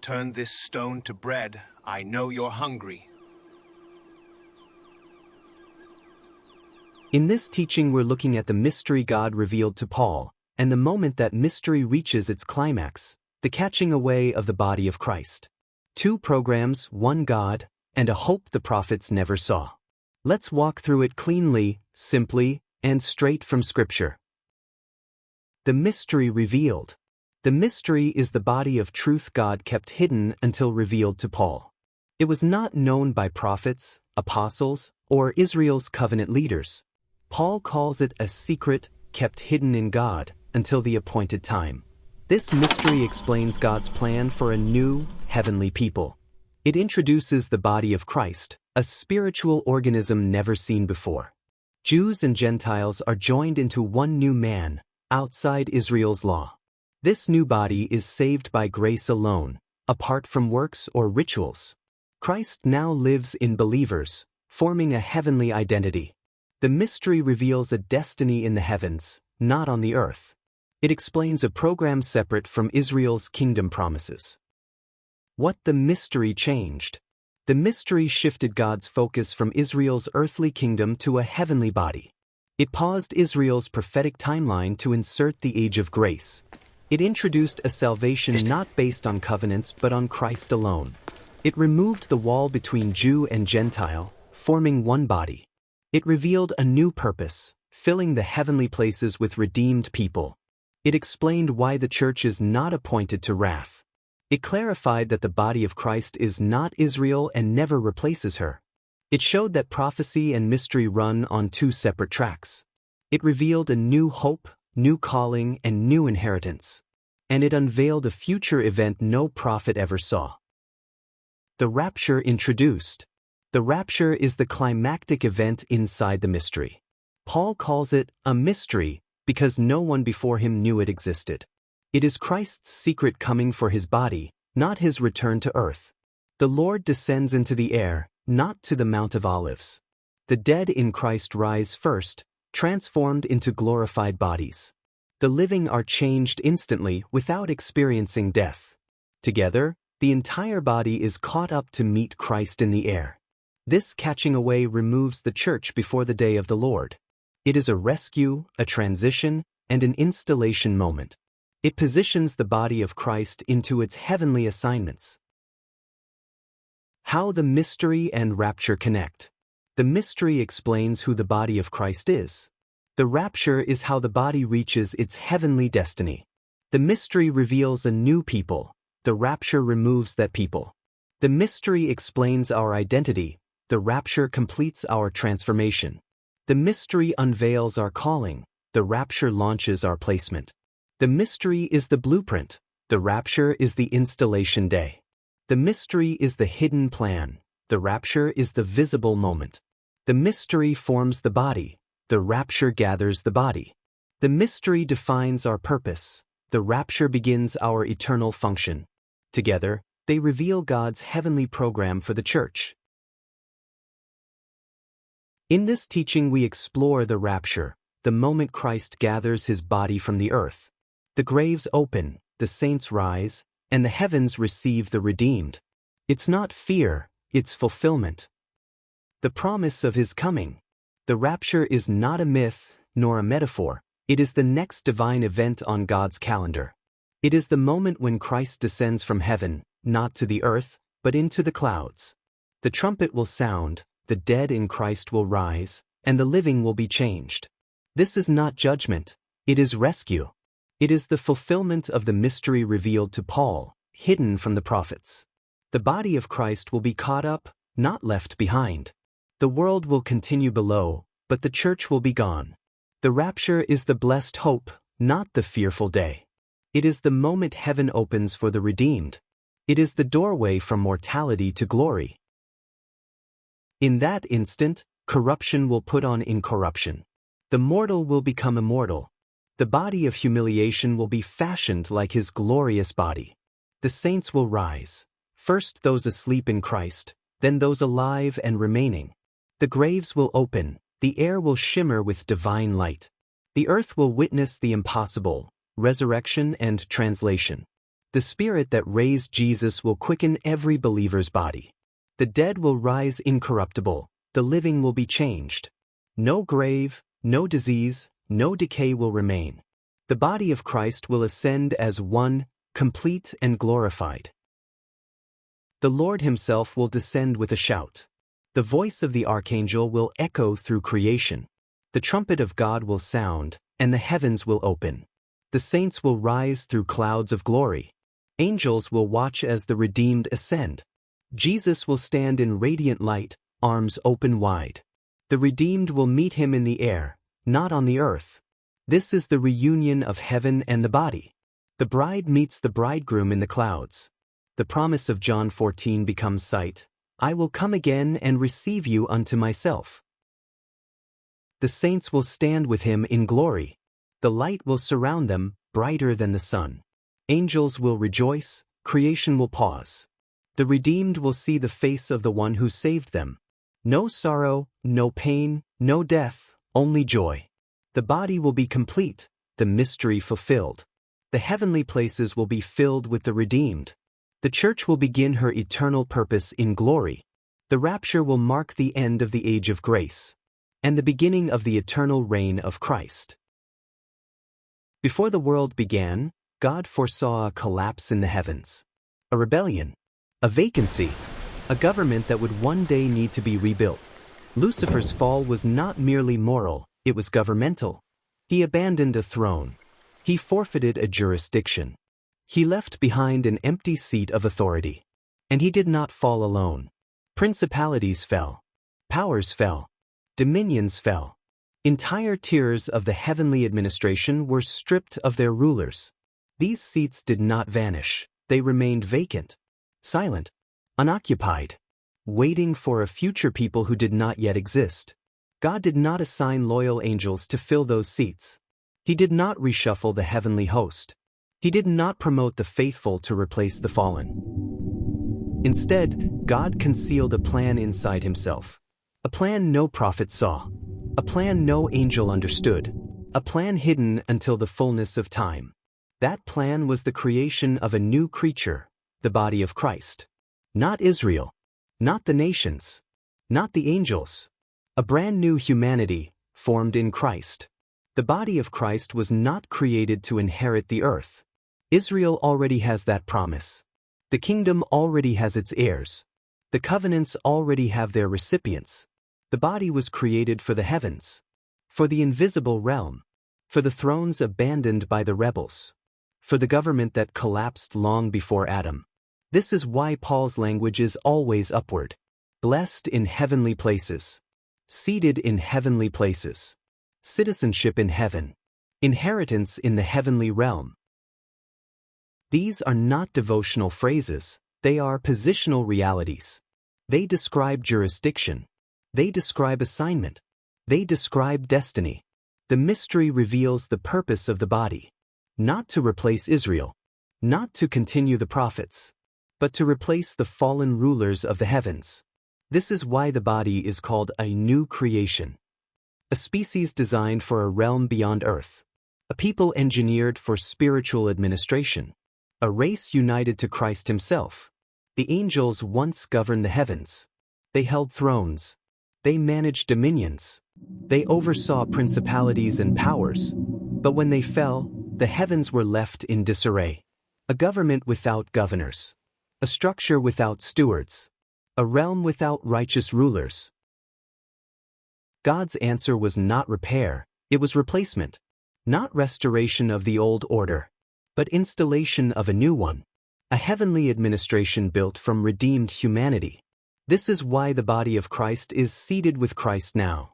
turn this stone to bread. I know you're hungry. In this teaching, we're looking at the mystery God revealed to Paul, and the moment that mystery reaches its climax, the catching away of the body of Christ. 2 programs, 1 God, and a hope the prophets never saw. Let's walk through it cleanly, simply, and straight from Scripture. The mystery revealed. The mystery is the body of truth God kept hidden until revealed to Paul. It was not known by prophets, apostles, or Israel's covenant leaders. Paul calls it a secret kept hidden in God until the appointed time. This mystery explains God's plan for a new, heavenly people. It introduces the body of Christ, a spiritual organism never seen before. Jews and Gentiles are joined into one new man, outside Israel's law. This new body is saved by grace alone, apart from works or rituals. Christ now lives in believers, forming a heavenly identity. The mystery reveals a destiny in the heavens, not on the earth. It explains a program separate from Israel's kingdom promises. What the mystery changed. The mystery shifted God's focus from Israel's earthly kingdom to a heavenly body. It paused Israel's prophetic timeline to insert the age of grace. It introduced a salvation not based on covenants but on Christ alone. It removed the wall between Jew and Gentile, forming one body. It revealed a new purpose, filling the heavenly places with redeemed people. It explained why the church is not appointed to wrath. It clarified that the body of Christ is not Israel and never replaces her. It showed that prophecy and mystery run on 2 separate tracks. It revealed a new hope, new calling, and new inheritance. And it unveiled a future event no prophet ever saw. The rapture introduced. The rapture is the climactic event inside the mystery. Paul calls it a mystery because no one before him knew it existed. It is Christ's secret coming for his body, not his return to earth. The Lord descends into the air, not to the Mount of Olives. The dead in Christ rise first, transformed into glorified bodies. The living are changed instantly without experiencing death. Together, the entire body is caught up to meet Christ in the air. This catching away removes the church before the day of the Lord. It is a rescue, a transition, and an installation moment. It positions the body of Christ into its heavenly assignments. How the mystery and rapture connect. The mystery explains who the body of Christ is. The rapture is how the body reaches its heavenly destiny. The mystery reveals a new people. The rapture removes that people. The mystery explains our identity. The rapture completes our transformation. The mystery unveils our calling. The rapture launches our placement. The mystery is the blueprint. The rapture is the installation day. The mystery is the hidden plan. The rapture is the visible moment. The mystery forms the body. The rapture gathers the body. The mystery defines our purpose. The rapture begins our eternal function. Together, they reveal God's heavenly program for the church. In this teaching we explore the rapture, the moment Christ gathers his body from the earth. The graves open, the saints rise, and the heavens receive the redeemed. It's not fear, it's fulfillment. The promise of his coming. The rapture is not a myth, nor a metaphor. It is the next divine event on God's calendar. It is the moment when Christ descends from heaven, not to the earth, but into the clouds. The trumpet will sound, the dead in Christ will rise, and the living will be changed. This is not judgment, it is rescue. It is the fulfillment of the mystery revealed to Paul, hidden from the prophets. The body of Christ will be caught up, not left behind. The world will continue below, but the church will be gone. The rapture is the blessed hope, not the fearful day. It is the moment heaven opens for the redeemed. It is the doorway from mortality to glory. In that instant, corruption will put on incorruption. The mortal will become immortal. The body of humiliation will be fashioned like his glorious body. The saints will rise, first those asleep in Christ, then those alive and remaining. The graves will open, the air will shimmer with divine light. The earth will witness the impossible, resurrection and translation. The Spirit that raised Jesus will quicken every believer's body. The dead will rise incorruptible, the living will be changed. No grave, no disease, no decay will remain. The body of Christ will ascend as one, complete and glorified. The Lord Himself will descend with a shout. The voice of the archangel will echo through creation. The trumpet of God will sound, and the heavens will open. The saints will rise through clouds of glory. Angels will watch as the redeemed ascend. Jesus will stand in radiant light, arms open wide. The redeemed will meet Him in the air, not on the earth. This is the reunion of heaven and the body. The bride meets the bridegroom in the clouds. The promise of John 14 becomes sight. I will come again and receive you unto myself. The saints will stand with Him in glory. The light will surround them, brighter than the sun. Angels will rejoice, creation will pause. The redeemed will see the face of the one who saved them. No sorrow, no pain, no death, only joy. The body will be complete, the mystery fulfilled. The heavenly places will be filled with the redeemed. The church will begin her eternal purpose in glory. The rapture will mark the end of the age of grace and the beginning of the eternal reign of Christ. Before the world began, God foresaw a collapse in the heavens, a rebellion, a vacancy, a government that would one day need to be rebuilt. Lucifer's fall was not merely moral, it was governmental. He abandoned a throne. He forfeited a jurisdiction. He left behind an empty seat of authority. And he did not fall alone. Principalities fell. Powers fell. Dominions fell. Entire tiers of the heavenly administration were stripped of their rulers. These seats did not vanish. They remained vacant, silent, unoccupied, waiting for a future people who did not yet exist. God did not assign loyal angels to fill those seats. He did not reshuffle the heavenly host. He did not promote the faithful to replace the fallen. Instead, God concealed a plan inside Himself. A plan no prophet saw. A plan no angel understood. A plan hidden until the fullness of time. That plan was the creation of a new creature, the body of Christ. Not Israel. Not the nations. Not the angels. A brand new humanity, formed in Christ. The body of Christ was not created to inherit the earth. Israel already has that promise. The kingdom already has its heirs. The covenants already have their recipients. The body was created for the heavens, for the invisible realm, for the thrones abandoned by the rebels, for the government that collapsed long before Adam. This is why Paul's language is always upward. Blessed in heavenly places. Seated in heavenly places. Citizenship in heaven. Inheritance in the heavenly realm. These are not devotional phrases, they are positional realities. They describe jurisdiction. They describe assignment. They describe destiny. The mystery reveals the purpose of the body. Not to replace Israel. Not to continue the prophets. But to replace the fallen rulers of the heavens. This is why the body is called a new creation. A species designed for a realm beyond earth. A people engineered for spiritual administration. A race united to Christ Himself. The angels once governed the heavens. They held thrones. They managed dominions. They oversaw principalities and powers. But when they fell, the heavens were left in disarray. A government without governors. A structure without stewards. A realm without righteous rulers. God's answer was not repair, it was replacement. Not restoration of the old order, but installation of a new one. A heavenly administration built from redeemed humanity. This is why the body of Christ is seated with Christ now.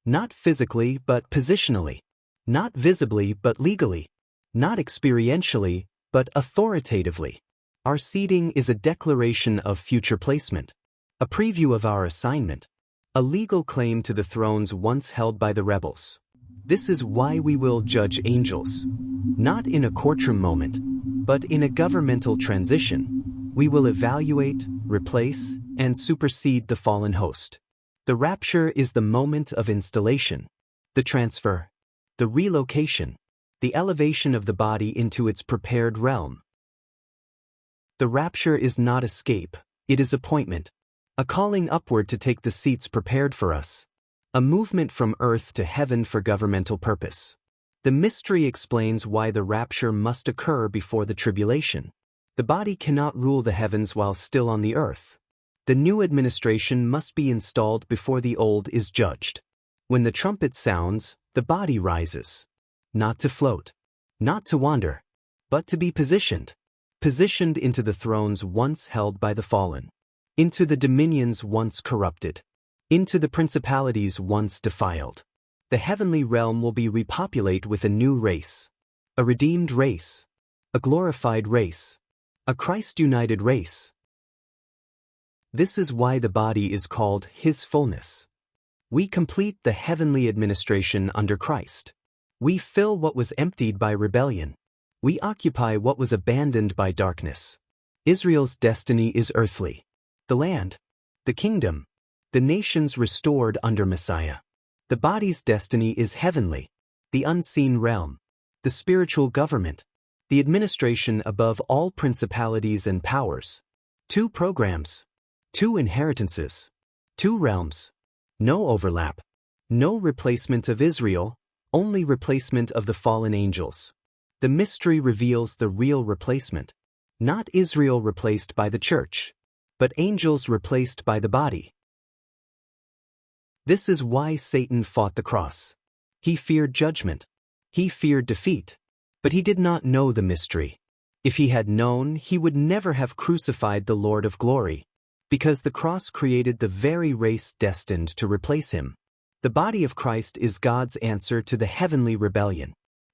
Not physically, but positionally. Not visibly, but legally. Not experientially, but authoritatively. Our seating is a declaration of future placement. A preview of our assignment. A legal claim to the thrones once held by the rebels. This is why we will judge angels. Not in a courtroom moment, but in a governmental transition. We will evaluate, replace, and supersede the fallen host. The rapture is the moment of installation. The transfer. The relocation. The elevation of the body into its prepared realm. The rapture is not escape, it is appointment. A calling upward to take the seats prepared for us. A movement from earth to heaven for governmental purpose. The mystery explains why the rapture must occur before the tribulation. The body cannot rule the heavens while still on the earth. The new administration must be installed before the old is judged. When the trumpet sounds, the body rises. Not to float. Not to wander. But to be positioned. Positioned into the thrones once held by the fallen. Into the dominions once corrupted. Into the principalities once defiled. The heavenly realm will be repopulated with a new race. A redeemed race. A glorified race. A Christ-united race. This is why the body is called His fullness. We complete the heavenly administration under Christ. We fill what was emptied by rebellion. We occupy what was abandoned by darkness. Israel's destiny is earthly. The land, the kingdom, the nations restored under Messiah. The body's destiny is heavenly, the unseen realm, the spiritual government, the administration above all principalities and powers. 2 programs, 2 inheritances, 2 realms. No overlap, no replacement of Israel, only replacement of the fallen angels. The mystery reveals the real replacement. Not Israel replaced by the church, but angels replaced by the body. This is why Satan fought the cross. He feared judgment. He feared defeat. But he did not know the mystery. If he had known, he would never have crucified the Lord of glory, because the cross created the very race destined to replace him. The body of Christ is God's answer to the heavenly rebellion.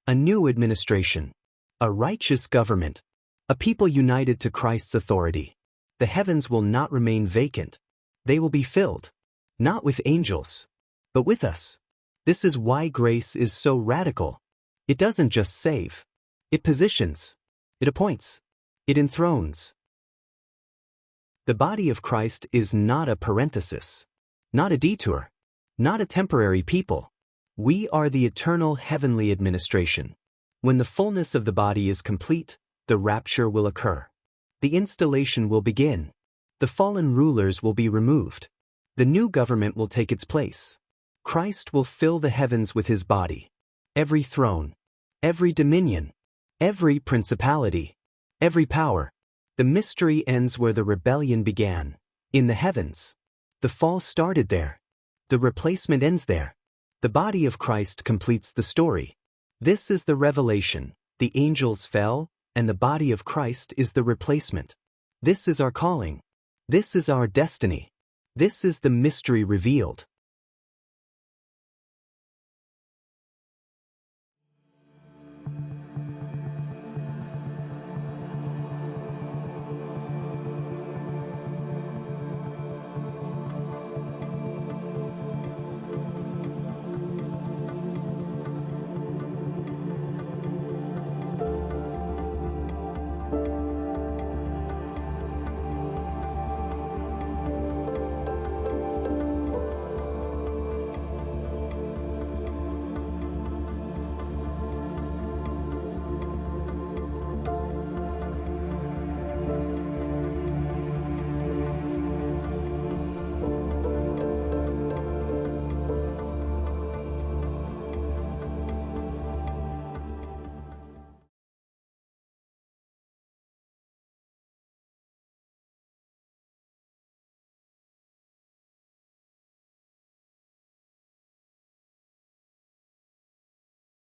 A new administration. A righteous government. A people united to Christ's authority. The heavens will not remain vacant. They will be filled. Not with angels, but with us. This is why grace is so radical. It doesn't just save. It positions. It appoints. It enthrones. The body of Christ is not a parenthesis. Not a detour. Not a temporary people. We are the eternal heavenly administration. When the fullness of the body is complete, the rapture will occur. The installation will begin. The fallen rulers will be removed. The new government will take its place. Christ will fill the heavens with his body. Every throne, every dominion, every principality, every power. The mystery ends where the rebellion began, in the heavens. The fall started there. The replacement ends there. The body of Christ completes the story. This is the revelation. The angels fell, and the body of Christ is the replacement. This is our calling. This is our destiny. This is the mystery revealed.